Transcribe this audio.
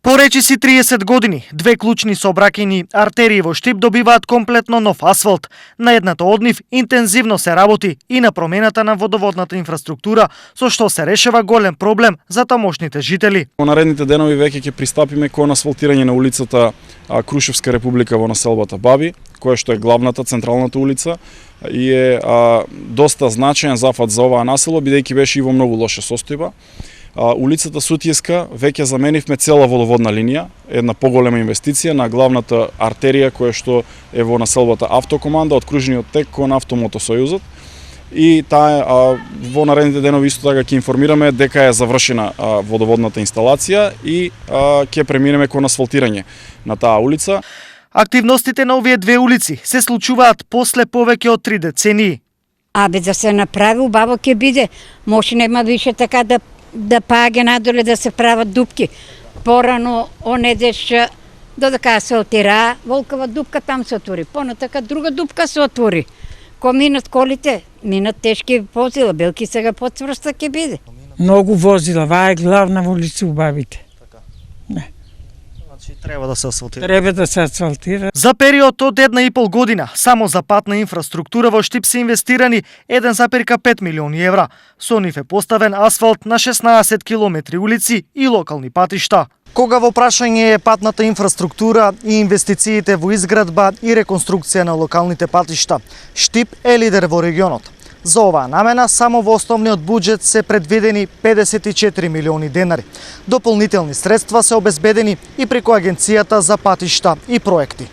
По речиси 30 години, две клучни сообраќајни артерии во Штип добиваат комплетно нов асфалт. На едната од нив интензивно се работи и на промената на водоводната инфраструктура, со што се решава голем проблем за тамошните жители. Во наредните денови веќе ќе пристапиме кон асфалтирање на улицата Крушевска република во населбата Баби, која што е главната централната улица и е доста значаен зафат за оваа населба, бидејќи беше и во многу лоша состојба. Улицата Сутијска веќе заменивме цела водоводна линија, една поголема инвестиција на главната артерија која што е во населбата Автокоманда од кружниот тек кон Автомотосојузот. И таа во наредните денови исто така ќе информираме дека е завршена водоводната инсталација и ќе преминеме кон асфалтирање на таа улица. Активностите на овие две улици се случуваат после повеќе од 3 децении. Да се направи, убаво ќе биде. Може нема више така да паѓа надоле да се прават дупки. Порано онедеш додека се отира, Волкова дупка там се отвори. Понатака друга дупка се отвори. Ко минат колите, минат тешки возила, белки сега подцврста ќе биде. Многу возила, ваа е главна улица у Бабите. Треба да се асфалтира. Треба да се асфалтира. За период од 1,5 година, само за патна инфраструктура во Штип се инвестирани 1,5 милиони евра. Со нив е поставен асфалт на 16 километри улици и локални патишта. Кога во прашање е патната инфраструктура и инвестициите во изградба и реконструкција на локалните патишта, Штип е лидер во регионот. За оваа намена само во основниот буџет се предвидени 54 милиони денари. Дополнителни средства се обезбедени и преку Агенцијата за патишта и проекти.